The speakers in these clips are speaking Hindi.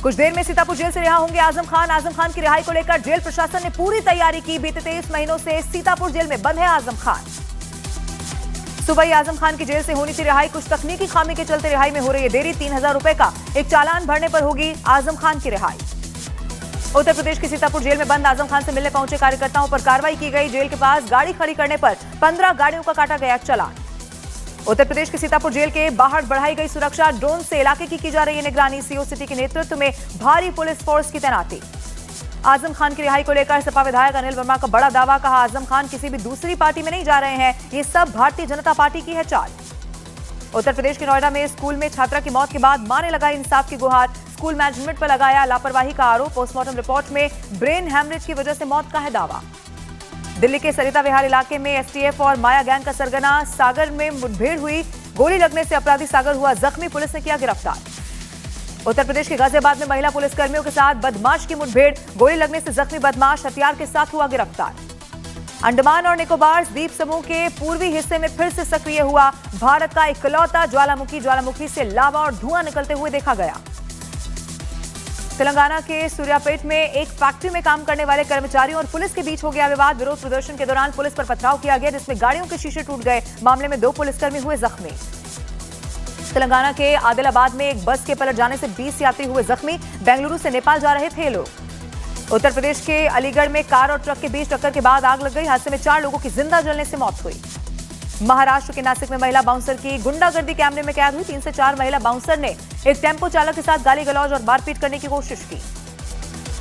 कुछ देर में सीतापुर जेल से रिहा होंगे आजम खान। आजम खान की रिहाई को लेकर जेल प्रशासन ने पूरी तैयारी की। बीते 23 महीनों से सीतापुर जेल में बंद है आजम खान। सुबह ही आजम खान की जेल से होनी थी रिहाई। कुछ तकनीकी खामी के चलते रिहाई में हो रही है देरी। 3000 रुपए का एक चालान भरने पर होगी आजम खान की रिहाई। उत्तर प्रदेश की सीतापुर जेल में बंद आजम खान से मिलने पहुंचे कार्यकर्ताओं पर कार्रवाई की गई। जेल के पास गाड़ी खड़ी करने पर 15 गाड़ियों का काटा गया चालान। उत्तर प्रदेश के सीतापुर जेल के बाहर बढ़ाई गई सुरक्षा। ड्रोन से इलाके की जा रही है निगरानी। सीओ सिटी के नेतृत्व में भारी पुलिस फोर्स की तैनाती। आजम खान की रिहाई को लेकर सपा विधायक अनिल वर्मा का बड़ा दावा। कहा आजम खान किसी भी दूसरी पार्टी में नहीं जा रहे हैं, ये सब भारतीय जनता पार्टी की है चाल। उत्तर प्रदेश के नोएडा में स्कूल में छात्रा की मौत के बाद मां ने लगाई इंसाफ की गुहार। स्कूल मैनेजमेंट पर लगाया लापरवाही का आरोप। पोस्टमार्टम रिपोर्ट में ब्रेन हैमरेज की वजह से मौत का है दावा। दिल्ली के सरिता विहार इलाके में एसटीएफ और माया गैंग का सरगना। सागर में मुठभेड़ हुई। गोली लगने से अपराधी सागर हुआ जख्मी। पुलिस ने किया गिरफ्तार। उत्तर प्रदेश के गाजियाबाद में महिला पुलिसकर्मियों के साथ बदमाश की मुठभेड़। गोली लगने से जख्मी बदमाश हथियार के साथ हुआ गिरफ्तार। अंडमान और निकोबार द्वीप समूह के पूर्वी हिस्से में फिर से सक्रिय हुआ भारत का इकलौता ज्वालामुखी से लावा और धुआं निकलते हुए देखा गया। तेलंगाना के सूर्यापेट में एक फैक्ट्री में काम करने वाले कर्मचारियों और पुलिस के बीच हो गया विवाद। विरोध प्रदर्शन के दौरान पुलिस पर पथराव किया गया, जिसमें गाड़ियों के शीशे टूट गए। मामले में 2 पुलिसकर्मी हुए जख्मी। तेलंगाना के आदिलाबाद में एक बस के पलट जाने से 20 यात्री हुए जख्मी। बेंगलुरु से नेपाल जा रहे थे लोग। उत्तर प्रदेश के अलीगढ़ में कार और ट्रक के बीच टक्कर के बाद आग लग गई। हादसे में 4 लोगों की जिंदा जलने से मौत हुई। महाराष्ट्र के नासिक में महिला बाउंसर की गुंडागर्दी कैमरे में कैद हुई। 3 से 4 महिला बाउंसर ने एक टेंपो चालक के साथ गाली गलौज और मारपीट करने की कोशिश की।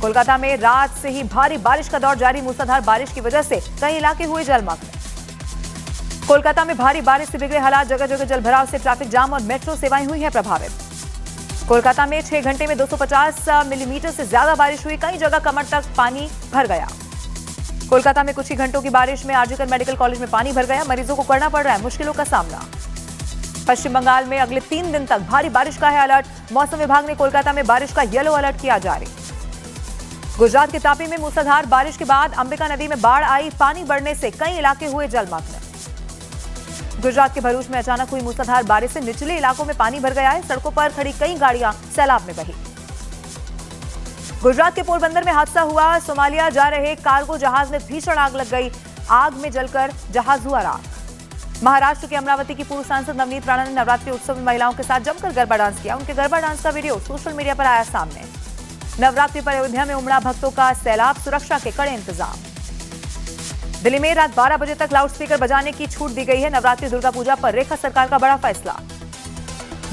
कोलकाता में रात से ही भारी बारिश का दौर जारी। मूसलाधार बारिश की वजह से कई इलाके हुए जलमग्न। कोलकाता में भारी बारिश से बिगड़े हालात। जगह जगह जलभराव से ट्रैफिक जाम और मेट्रो सेवाएं हुई हैं प्रभावित। कोलकाता में 6 घंटे में 250 मिलीमीटर से ज्यादा बारिश हुई। कई जगह कमर तक पानी भर गया। कोलकाता में कुछ ही घंटों की बारिश में आरजीकर मेडिकल कॉलेज में पानी भर गया। मरीजों को करना पड़ रहा है मुश्किलों का सामना। पश्चिम बंगाल में अगले 3 दिन तक भारी बारिश का है अलर्ट। मौसम विभाग ने कोलकाता में बारिश का येलो अलर्ट किया जारी। गुजरात के तापी में मूसलाधार बारिश के बाद अंबिका नदी में बाढ़ आई। पानी बढ़ने से कई इलाके हुए जलमग्न। गुजरात के भरूच में अचानक हुई मूसलाधार बारिश से निचले इलाकों में पानी भर गया है। सड़कों पर खड़ी कई गाड़ियां सैलाब में बही। गुजरात के पोरबंदर में हादसा हुआ। सोमालिया जा रहे कार्गो जहाज में भीषण आग लग गई। आग में जलकर जहाज हुआ राख। महाराष्ट्र के अमरावती की पूर्व सांसद नवनीत राणा ने नवरात्रि उत्सव में महिलाओं के साथ जमकर गरबा डांस किया। उनके गरबा डांस का वीडियो सोशल मीडिया पर आया सामने। नवरात्रि पर अयोध्या में उमड़ा भक्तों का सैलाब। सुरक्षा के कड़े इंतजाम। दिल्ली में रात 12 बजे तक लाउडस्पीकर बजाने की छूट दी गई है। नवरात्रि दुर्गा पूजा पर रेखा सरकार का बड़ा फैसला।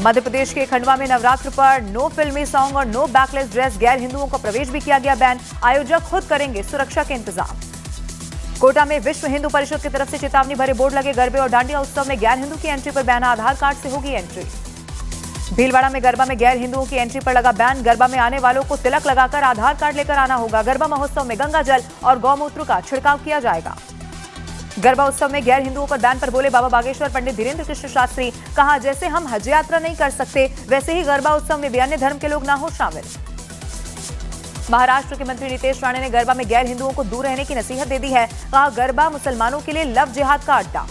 मध्य प्रदेश के खंडवा में नवरात्र पर नो फिल्मी सॉन्ग और नो बैकलेस ड्रेस। गैर हिंदुओं को प्रवेश भी किया गया बैन। आयोजक खुद करेंगे सुरक्षा के इंतजाम। कोटा में विश्व हिंदू परिषद की तरफ से चेतावनी भरे बोर्ड लगे। गरबे और डांडिया उत्सव में गैर हिंदू की एंट्री पर बैन। आधार कार्ड से होगी एंट्री। भीलवाड़ा में गरबा में गैर हिंदुओं की एंट्री पर लगा बैन। गरबा में आने वालों को तिलक लगाकर आधार कार्ड लेकर आना होगा। गरबा महोत्सव में गंगा जल और गौमूत्र का छिड़काव किया जाएगा। गरबा उत्सव में गैर हिंदुओं पर बैन पर बोले बाबा बागेश्वर पंडित धीरेन्द्र कृष्ण शास्त्री। कहा जैसे हम हज यात्रा नहीं कर सकते वैसे ही गरबा उत्सव में भी अन्य धर्म के लोग ना हो शामिल। महाराष्ट्र के मंत्री नितेश राणे ने गरबा में गैर हिंदुओं को दूर रहने की नसीहत दे दी है। कहा गरबा मुसलमानों के लिए लव जिहाद का अड्डा।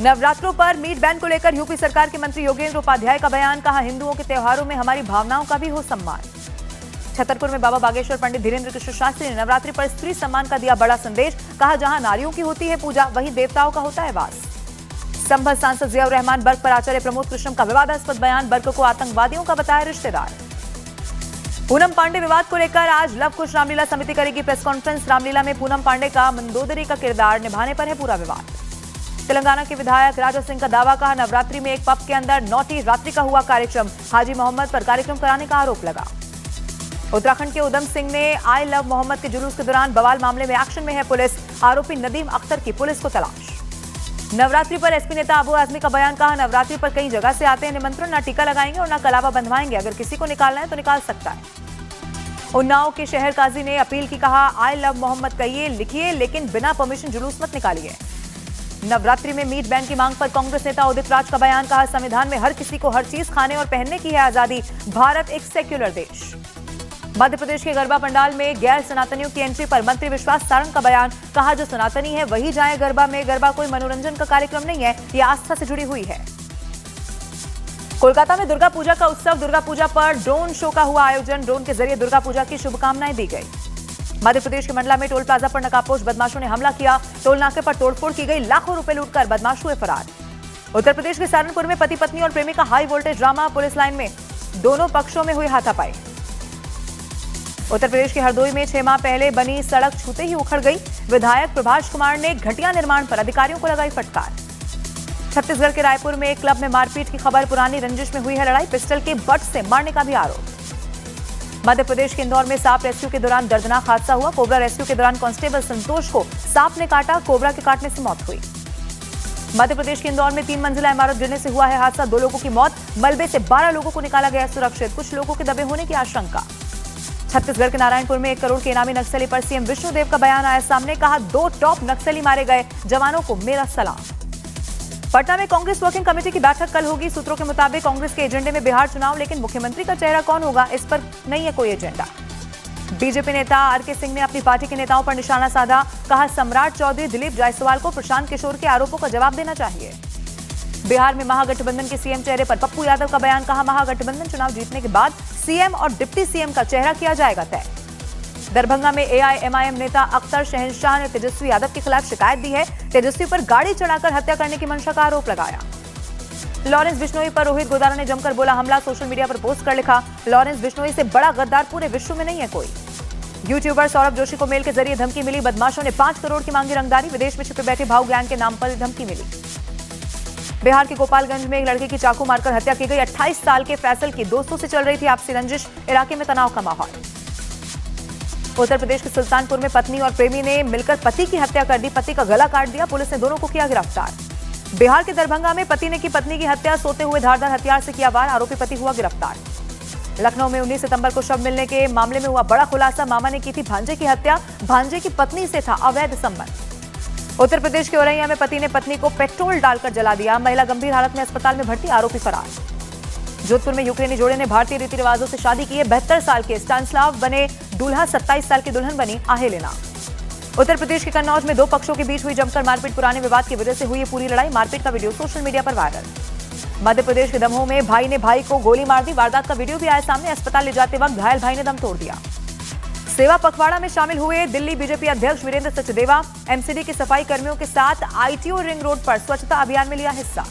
नवरात्रों पर मीट बैन को लेकर यूपी सरकार के मंत्री योगेंद्र उपाध्याय का बयान। कहा हिंदुओं के त्योहारों में हमारी भावनाओं का भी हो सम्मान। छतरपुर में बाबा बागेश्वर पंडित धीरेन्द्र कृष्ण शास्त्री ने नवरात्रि पर स्त्री सम्मान का दिया बड़ा संदेश। कहा जहां नारियों की होती है पूजा वहीं देवताओं का होता है वास। संभल सांसद जियाउर रहमान बर्क पर आचार्य प्रमोद कृष्णम का विवादास्पद बयान। बर्क को आतंकवादियों का बताया रिश्तेदार। पूनम पांडे विवाद को लेकर आज लव कुश रामलीला समिति करेगी प्रेस कॉन्फ्रेंस। रामलीला में पूनम पांडे का मंदोदरी का किरदार निभाने पर है पूरा विवाद। तेलंगाना के विधायक राजा सिंह का दावा। कहा नवरात्रि में एक पब के अंदर नौटी रात्रि का हुआ कार्यक्रम। हाजी मोहम्मद पर कार्यक्रम कराने का आरोप लगा। उत्तराखंड के उधम सिंह ने आई लव मोहम्मद के जुलूस के दौरान बवाल मामले में एक्शन में है पुलिस। आरोपी नदीम अख्तर की पुलिस को तलाश। नवरात्रि पर एसपी नेता अबू आजमी का बयान। कहा नवरात्रि पर कई जगह से आते हैं निमंत्रण। ना टीका लगाएंगे और ना कलावा बंधवाएंगे। अगर किसी को निकालना है तो निकाल सकता है। उन्नाव के शहर काजी ने अपील की। कहा आई लव मोहम्मद कहिए लिखिए लेकिन बिना परमिशन जुलूस मत निकालिए। नवरात्रि में मीट बैन की मांग पर कांग्रेस नेता उदित राज का बयान। कहा संविधान में हर किसी को हर चीज खाने और पहनने की है आजादी। भारत एक सेक्युलर देश। मध्य प्रदेश के गरबा पंडाल में गैर सनातनियों की एंट्री पर मंत्री विश्वास सारंग का बयान। कहा जो सनातनी है वही जाए गरबा में। गरबा कोई मनोरंजन का कार्यक्रम नहीं है, यह आस्था से जुड़ी हुई है। कोलकाता में दुर्गा पूजा का उत्सव। दुर्गा पूजा पर ड्रोन शो का हुआ आयोजन। ड्रोन के जरिए दुर्गा पूजा की शुभकामनाएं दी गई। मध्य प्रदेश के मंडला में टोल प्लाजा पर नकाबपोश बदमाशों ने हमला किया। टोल नाके पर तोड़फोड़ की गई। लाखों रुपए लूटकर बदमाश हुए फरार। उत्तर प्रदेश के सहारनपुर में पति पत्नी और प्रेमी का high voltage drama. Police line में दोनों पक्षों में हुई हाथापाई। उत्तर प्रदेश के हरदोई में 6 माह पहले बनी सड़क छूते ही उखड़ गई। विधायक प्रभाष कुमार ने घटिया निर्माण पर अधिकारियों को लगाई फटकार। छत्तीसगढ़ के रायपुर में एक क्लब में मारपीट की खबर। पुरानी रंजिश में हुई है लड़ाई। पिस्टल के बट से मारने का भी आरोप। मध्य प्रदेश के इंदौर में सांप रेस्क्यू के दौरान दर्दनाक हादसा हुआ। कोबरा रेस्क्यू के दौरान कांस्टेबल संतोष को सांप ने काटा। कोबरा के काटने से मौत हुई। मध्य प्रदेश के इंदौर में 3 मंजिला इमारत गिरने से हुआ है हादसा। 2 लोगों की मौत। मलबे से 12 लोगों को निकाला गया सुरक्षित। कुछ लोगों के दबे होने की आशंका। छत्तीसगढ़ के नारायणपुर में 1 करोड़ के इनामी नक्सली पर सीएम विष्णुदेव का बयान आया सामने। कहा 2 टॉप नक्सली मारे गए। जवानों को मेरा सलाम। पटना में कांग्रेस वर्किंग कमेटी की बैठक कल होगी। सूत्रों के मुताबिक कांग्रेस के एजेंडे में बिहार चुनाव, लेकिन मुख्यमंत्री का चेहरा कौन होगा इस पर नहीं है कोई एजेंडा। बीजेपी नेता आरके सिंह ने अपनी पार्टी के नेताओं पर निशाना साधा। कहा सम्राट चौधरी, दिलीप जायसवाल को प्रशांत किशोर के आरोपों का जवाब देना चाहिए। बिहार में महागठबंधन के सीएम चेहरे पर पप्पू यादव का बयान। कहा महागठबंधन चुनाव जीतने के बाद सीएम और डिप्टी सीएम का चेहरा किया जाएगा तय। दरभंगा में एआईएमआईएम नेता अख्तर शहनशाह ने तेजस्वी यादव के खिलाफ शिकायत दी है। तेजस्वी पर गाड़ी चढ़ाकर हत्या करने की मंशा का आरोप लगाया। लॉरेंस बिश्नोई पर रोहित गोदारा ने जमकर बोला हमला। सोशल मीडिया पर पोस्ट कर लिखा, लॉरेंस बिश्नोई से बड़ा गद्दार पूरे विश्व में नहीं है कोई। यूट्यूबर सौरभ जोशी को मेल के जरिए धमकी मिली। बदमाशों ने 5 करोड़ की मांगी रंगदारी। विदेश में छिपे बैठे भाऊ गैंग के नाम पर धमकी मिली। बिहार के गोपालगंज में एक लड़के की चाकू मारकर हत्या की गई। 28 साल के फैसल की दोस्तों से चल रही थी आपसी रंजिश। इलाके में तनाव का माहौल। उत्तर प्रदेश के सुल्तानपुर में पत्नी और प्रेमी ने मिलकर पति की हत्या कर दी। पति का गला काट दिया। पुलिस ने दोनों को किया गिरफ्तार। बिहार के दरभंगा में पति ने की पत्नी की हत्या। सोते हुए धारदार हथियार से किया वार। आरोपी पति हुआ गिरफ्तार। लखनऊ में 19 सितंबर को शव मिलने के मामले में हुआ बड़ा खुलासा। मामा ने की थी भांजे की हत्या। भांजे की पत्नी से था अवैध संबंध। उत्तर प्रदेश के औरैया में पति ने पत्नी को पेट्रोल डालकर जला दिया। महिला गंभीर हालत में अस्पताल में भर्ती। आरोपी फरार। जोधपुर में यूक्रेनी जोड़े ने भारतीय रीति रिवाजों से शादी की है। 72 साल के स्टानिस्लाव बने दूल्हा 27 साल की दुल्हन बनी आहेलेना। उत्तर प्रदेश के कन्नौज में 2 पक्षों के बीच हुई जमकर मारपीट। पुराने विवाद की वजह से हुई पूरी लड़ाई। मारपीट का वीडियो सोशल मीडिया पर वायरल। मध्य प्रदेश के दमोह में भाई ने भाई को गोली मार दी। वारदात का वीडियो भी आया सामने। अस्पताल ले जाते वक्त घायल भाई ने दम तोड़ दिया। सेवा पखवाड़ा में शामिल हुए दिल्ली बीजेपी अध्यक्ष वीरेंद्र सचदेवा। एमसीडी के सफाई कर्मियों के साथ आईटीओ रिंग रोड पर स्वच्छता अभियान में लिया हिस्सा।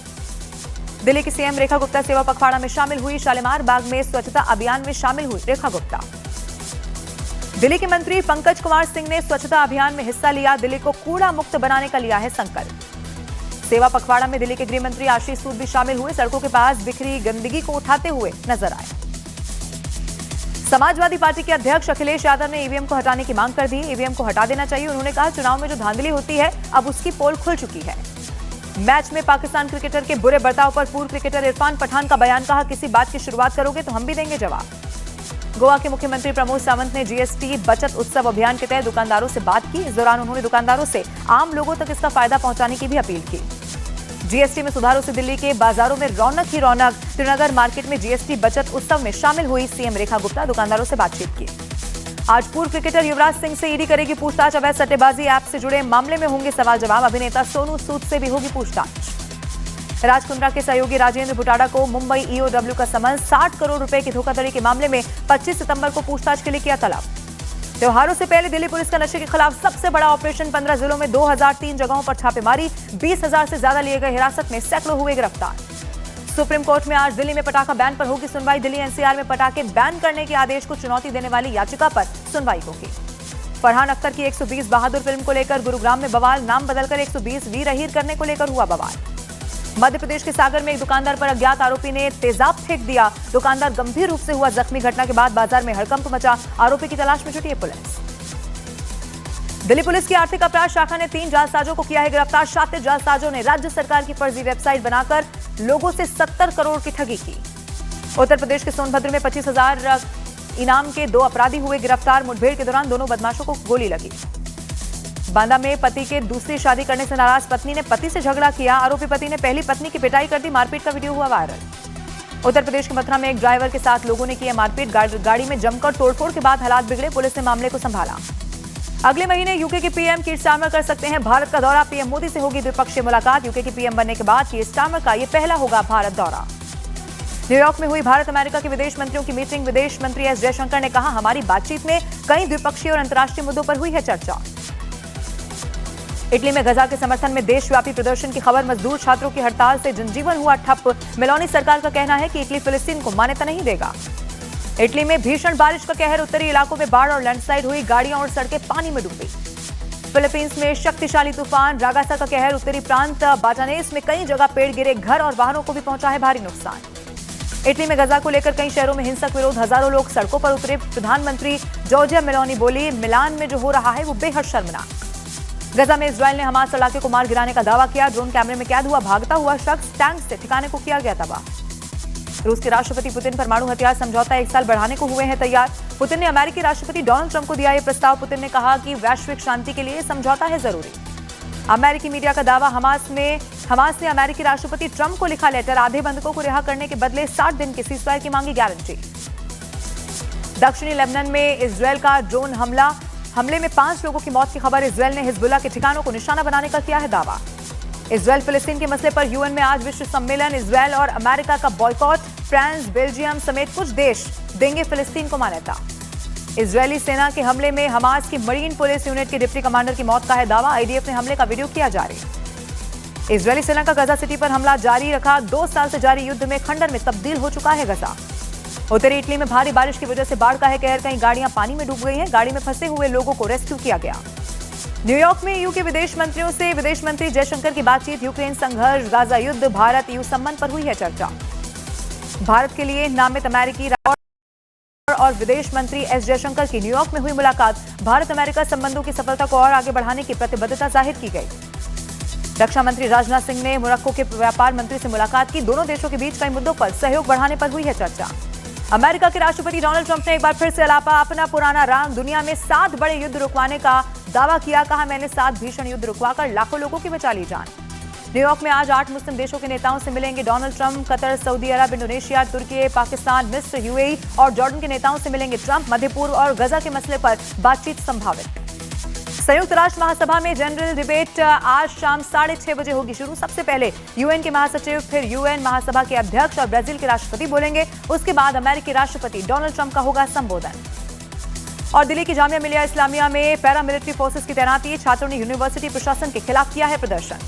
दिल्ली की सीएम रेखा गुप्ता सेवा पखवाड़ा में शामिल हुई। शालीमार बाग में स्वच्छता अभियान में शामिल हुई रेखा गुप्ता। दिल्ली के मंत्री पंकज कुमार सिंह ने स्वच्छता अभियान में हिस्सा लिया। दिल्ली को कूड़ा मुक्त बनाने का लिया है संकल्प। सेवा पखवाड़ा में दिल्ली के गृह मंत्री आशीष सूद भी शामिल हुए। सड़कों के पास बिखरी गंदगी को उठाते हुए नजर आए। समाजवादी पार्टी के अध्यक्ष अखिलेश यादव ने ईवीएम को हटाने की मांग कर दी। ईवीएम को हटा देना चाहिए। उन्होंने कहा चुनाव में जो धांधली होती है अब उसकी पोल खुल चुकी है। मैच में पाकिस्तान क्रिकेटर के बुरे बर्ताव पर पूर्व क्रिकेटर इरफान पठान का बयान। कहा किसी बात की शुरुआत करोगे तो हम भी देंगे जवाब। गोवा के मुख्यमंत्री प्रमोद सावंत ने जीएसटी बचत उत्सव अभियान के तहत दुकानदारों से बात की। इस दौरान उन्होंने दुकानदारों से आम लोगों तक इसका फायदा पहुंचाने की भी अपील की। जीएसटी में सुधारों से दिल्ली के बाजारों में रौनक ही रौनक। त्रिनगर मार्केट में जीएसटी बचत उत्सव में शामिल हुई सीएम रेखा गुप्ता। दुकानदारों से बातचीत की। आज पूर्व क्रिकेटर युवराज सिंह से ईडी करेगी पूछताछ। अवैध सट्टेबाजी ऐप से जुड़े मामले में होंगे सवाल जवाब। अभिनेता सोनू सूद से भी होगी पूछताछ। राज कुंद्रा के सहयोगी राजेंद्र बुटाडा को मुंबई ईओडब्ल्यू का समन। 60 करोड़ रुपए की धोखाधड़ी के मामले में 25 सितंबर को पूछताछ के लिए किया तलब। त्योहारों से पहले दिल्ली पुलिस का नशे के खिलाफ सबसे बड़ा ऑपरेशन। 15 जिलों में 2003 जगहों पर छापेमारी। 20,000 से ज्यादा लिए गए हिरासत में। सैकड़ों हुए गिरफ्तार। सुप्रीम कोर्ट में आज दिल्ली में पटाखा बैन पर होगी सुनवाई। दिल्ली एनसीआर में पटाखे बैन करने के आदेश को चुनौती देने वाली याचिका पर सुनवाई होगी। फरहान अख्तर की 120 बहादुर फिल्म को लेकर गुरुग्राम में बवाल। नाम बदलकर 120 वीर अहीर करने को लेकर हुआ बवाल। मध्य प्रदेश के सागर में एक दुकानदार पर अज्ञात आरोपी ने तेजाब फेंक दिया। दुकानदार गंभीर रूप से हुआ जख्मी। घटना के बाद बाजार में हड़कंप मचा। आरोपी की तलाश में जुटी है पुलिस। दिल्ली पुलिस की आर्थिक अपराध शाखा ने 3 जालसाजों को किया है गिरफ्तार। शातिर जालसाजों ने राज्य सरकार की फर्जी वेबसाइट बनाकर लोगों से 70 करोड़ की ठगी की। उत्तर प्रदेश के सोनभद्र में 25,000 इनाम के 2 अपराधी हुए गिरफ्तार। मुठभेड़ के दौरान दोनों बदमाशों को गोली लगी। बांदा में पति के दूसरी शादी करने से नाराज पत्नी ने पति से झगड़ा किया। आरोपी पति ने पहली पत्नी की पिटाई कर दी। मारपीट का वीडियो हुआ वायरल। उत्तर प्रदेश के मथुरा में एक ड्राइवर के साथ लोगों ने किया मारपीट। गाड़ी में जमकर तोड़फोड़ के बाद हालात बिगड़े। पुलिस ने मामले को संभाला। अगले महीने यूके के पीएम कीर स्टारमर कर सकते हैं भारत का दौरा। पीएम मोदी से होगी द्विपक्षीय मुलाकात। यूके की पीएम बनने के बाद कीर स्टारमर का यह पहला होगा भारत दौरा। न्यूयॉर्क में हुई भारत अमेरिका के विदेश मंत्रियों की मीटिंग। विदेश मंत्री एस जयशंकर ने कहा, हमारी बातचीत में कई द्विपक्षीय और अंतर्राष्ट्रीय मुद्दों पर हुई है चर्चा। इटली में गजा के समर्थन में देशव्यापी प्रदर्शन की खबर। मजदूर छात्रों की हड़ताल से जनजीवन हुआ ठप। मेलोनी सरकार का कहना है कि इटली फिलिस्तीन को मान्यता नहीं देगा। इटली में भीषण बारिश का कहर। उत्तरी इलाकों में बाढ़ और लैंडस्लाइड हुई। गाड़ियां और सड़कें पानी में डूबी। फिलीपींस में शक्तिशाली तूफान रागासा का कहर। उत्तरी प्रांत बाटानेस में कई जगह पेड़ गिरे। घर और वाहनों को भी पहुंचा है भारी नुकसान। इटली में गजा को लेकर कई शहरों में हिंसक विरोध। हजारों लोग सड़कों पर उतरे। प्रधानमंत्री जॉर्जिया मेलोनी बोली, मिलान में जो हो रहा है वो बेहद शर्मनाक। गजा में इजरायल ने हमास इलाके को मार गिराने का दावा किया। ड्रोन कैमरे में कैद हुआ भागता हुआ शख्स टैंक से ठिकाने को किया गया तबाह। रूस के राष्ट्रपति पुतिन परमाणु हथियार समझौता 1 साल बढ़ाने को हुए हैं तैयार। पुतिन ने अमेरिकी राष्ट्रपति डोनाल्ड ट्रंप को दिया यह प्रस्ताव। पुतिन ने कहा कि वैश्विक शांति के लिए समझौता है जरूरी। अमेरिकी मीडिया का दावा, हमास ने अमेरिकी राष्ट्रपति ट्रंप को लिखा लेटर। आधे बंधकों को रिहा करने के बदले 60 दिन की सीजफायर की मांगी गारंटी। दक्षिणी लेबनान में इजरायल का ड्रोन हमले में 5 लोगों की मौत की खबर। इजरायल ने हिजबुल्लाह के ठिकानों को निशाना बनाने का किया है दावा। इजरायल फिलिस्तीन के मसले पर यूएन में आज विश्व सम्मेलन। इजरायल और अमेरिका का बॉयकॉट। फ्रांस, बेल्जियम समेत कुछ देश देंगे फिलिस्तीन को मान्यता। इजरायली सेना के हमले में हमास की मरीन पुलिस यूनिट के डिप्टी कमांडर की मौत का है दावा। आईडीएफ ने हमले का वीडियो किया जारी। इजरायली सेना का गजा सिटी पर हमला जारी रखा। 2 साल से जारी युद्ध में खंडर में तब्दील हो चुका है गजा। उत्तरी इटली में भारी बारिश की वजह से बाढ़ का है कहर। कई गाड़ियां पानी में डूब गई हैं। गाड़ी में फंसे हुए लोगों को रेस्क्यू किया गया। न्यूयॉर्क में ईयू के विदेश मंत्रियों से विदेश मंत्री जयशंकर की बातचीत। यूक्रेन संघर्ष, गाजा युद्ध, भारत ईयू संबंध पर हुई है चर्चा। भारत के लिए नामित अमेरिकी और विदेश मंत्री एस जयशंकर की न्यूयॉर्क में हुई मुलाकात। भारत अमेरिका संबंधों की सफलता को और आगे बढ़ाने की प्रतिबद्धता जाहिर की गई। रक्षा मंत्री राजनाथ सिंह ने मोरक्को के व्यापार मंत्री से मुलाकात की। दोनों देशों के बीच कई मुद्दों पर सहयोग बढ़ाने पर हुई है चर्चा। अमेरिका के राष्ट्रपति डोनाल्ड ट्रंप ने एक बार फिर से अलापा अपना पुराना राग। दुनिया में 7 बड़े युद्ध रुकवाने का दावा किया। कहा, मैंने 7 भीषण युद्ध रुकवाकर लाखों लोगों की बचा ली जान। न्यूयॉर्क में आज 8 मुस्लिम देशों के नेताओं से मिलेंगे डोनाल्ड ट्रंप। कतर, सऊदी अरब, इंडोनेशिया, तुर्की, पाकिस्तान, मिस्र, यूएई और जॉर्डन के नेताओं से मिलेंगे ट्रंप। मध्य पूर्व और गजा के मसले पर बातचीत संभावित। संयुक्त राष्ट्र महासभा में जनरल डिबेट आज शाम 6:30 बजे होगी शुरू। सबसे पहले यूएन के महासचिव, फिर यूएन महासभा के अध्यक्ष और ब्राजील के राष्ट्रपति बोलेंगे। उसके बाद अमेरिकी राष्ट्रपति डोनाल्ड ट्रंप का होगा संबोधन। और दिल्ली की जामिया मिलिया इस्लामिया में पैरामिलिट्री फोर्सेस की तैनाती। छात्रों ने यूनिवर्सिटी प्रशासन के खिलाफ किया है प्रदर्शन।